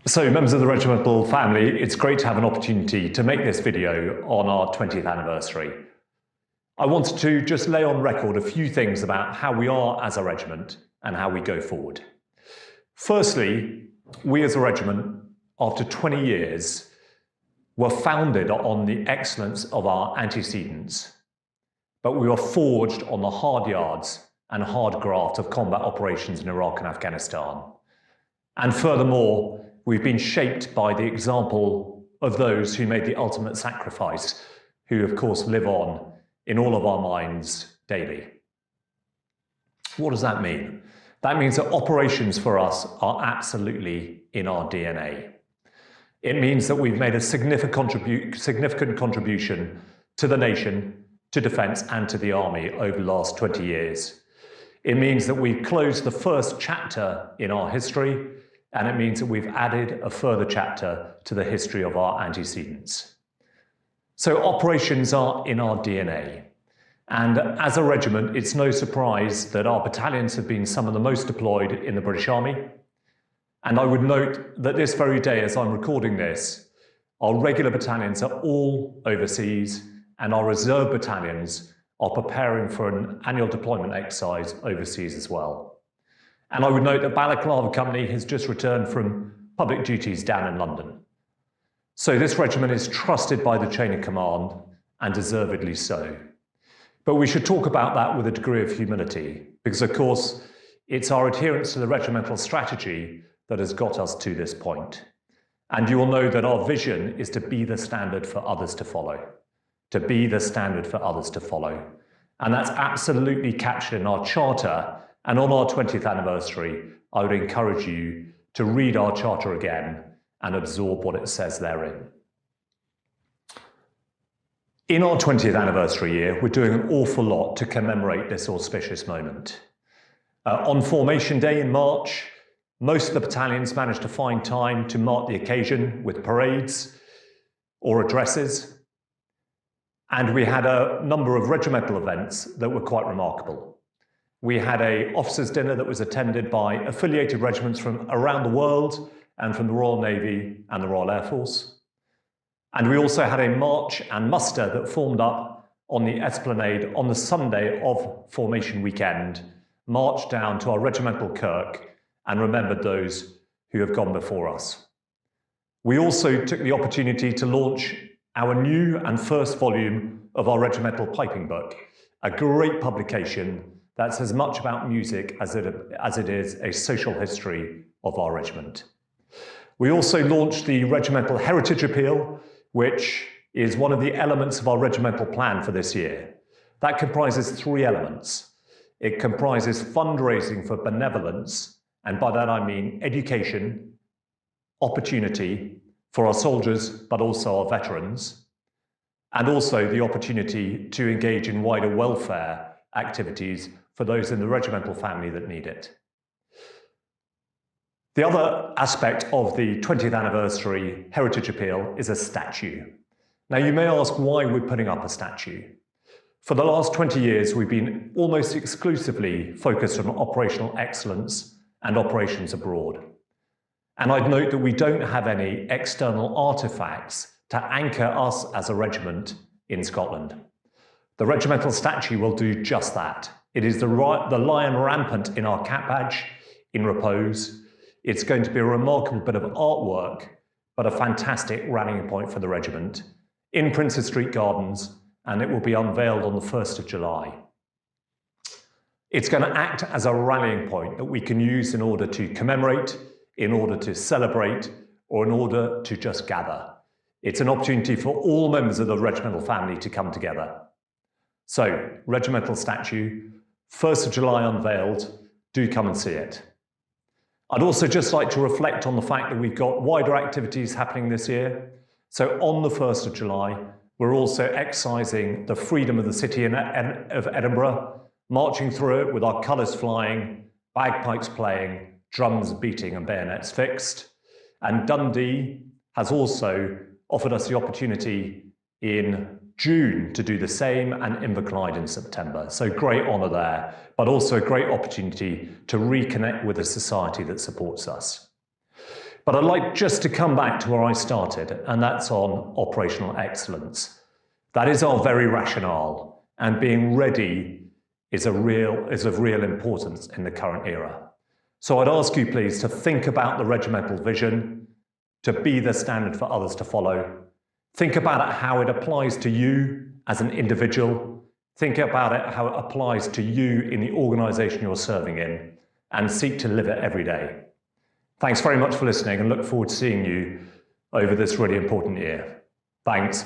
So, members of the Regimental family, it's great to have an opportunity to make this video on our 20th anniversary. I wanted to just lay on record a few things about how we are as a regiment and how we go forward. Firstly, we as a regiment, after 20 years, were founded on the excellence of our antecedents, but we were forged on the hard yards and hard graft of combat operations in Iraq and Afghanistan. And furthermore, we've been shaped by the example of those who made the ultimate sacrifice, who of course live on in all of our minds daily. What does that mean? That means that operations for us are absolutely in our DNA. It means that we've made a significant contribution to the nation, to defence and to the army over the last 20 years. It means that we've closed the first chapter in our history, and it means that we've added a further chapter to the history of our antecedents. So operations are in our DNA. And as a regiment, it's no surprise that our battalions have been some of the most deployed in the British Army. And I would note that this very day, as I'm recording this, our regular battalions are all overseas, and our reserve battalions are preparing for an annual deployment exercise overseas as well. And I would note that Balaclava Company has just returned from public duties down in London. So this regiment is trusted by the chain of command, and deservedly so. But we should talk about that with a degree of humility, because of course, it's our adherence to the regimental strategy that has got us to this point. And you will know that our vision is to be the standard for others to follow. To be the standard for others to follow. And that's absolutely captured in our charter. And on our 20th anniversary, I would encourage you to read our charter again and absorb what it says therein. In our 20th anniversary year, we're doing an awful lot to commemorate this auspicious moment. On Formation Day in March, most of the battalions managed to find time to mark the occasion with parades or addresses. And we had a number of regimental events that were quite remarkable. We had an officers' dinner that was attended by affiliated regiments from around the world and from the Royal Navy and the Royal Air Force. And we also had a march and muster that formed up on the Esplanade on the Sunday of Formation Weekend, marched down to our regimental kirk and remembered those who have gone before us. We also took the opportunity to launch our new and first volume of our regimental piping book, a great publication that's as much about music as it is a social history of our regiment. We also launched the Regimental Heritage Appeal, which is one of the elements of our regimental plan for this year. That comprises 3 elements. It comprises fundraising for benevolence, and by that I mean education, opportunity for our soldiers, but also our veterans, and also the opportunity to engage in wider welfare activities for those in the regimental family that need it. The other aspect of the 20th anniversary Heritage Appeal is a statue. Now you may ask why we're putting up a statue. For the last 20 years, we've been almost exclusively focused on operational excellence and operations abroad. And I'd note that we don't have any external artifacts to anchor us as a regiment in Scotland. The regimental statue will do just that. It is the lion rampant in our cap badge, in repose. It's going to be a remarkable bit of artwork, but a fantastic rallying point for the regiment in Princes Street Gardens, and it will be unveiled on the 1st of July. It's going to act as a rallying point that we can use in order to commemorate, in order to celebrate, or in order to just gather. It's an opportunity for all members of the regimental family to come together. So, regimental statue, 1st of July unveiled, do come and see it. I'd also just like to reflect on the fact that we've got wider activities happening this year. So on the 1st of July, we're also exercising the freedom of the city of Edinburgh, marching through it with our colours flying, bagpipes playing, drums beating and bayonets fixed. And Dundee has also offered us the opportunity in June to do the same, and Inverclyde in September. So great honour there, but also a great opportunity to reconnect with a society that supports us. But I'd like just to come back to where I started, and that's on operational excellence. That is our very rationale, and being ready is of real importance in the current era. So I'd ask you please to think about the regimental vision, to be the standard for others to follow. Think about it, how it applies to you as an individual. Think about it, how it applies to you in the organisation you're serving in, and seek to live it every day. Thanks very much for listening, and look forward to seeing you over this really important year. Thanks.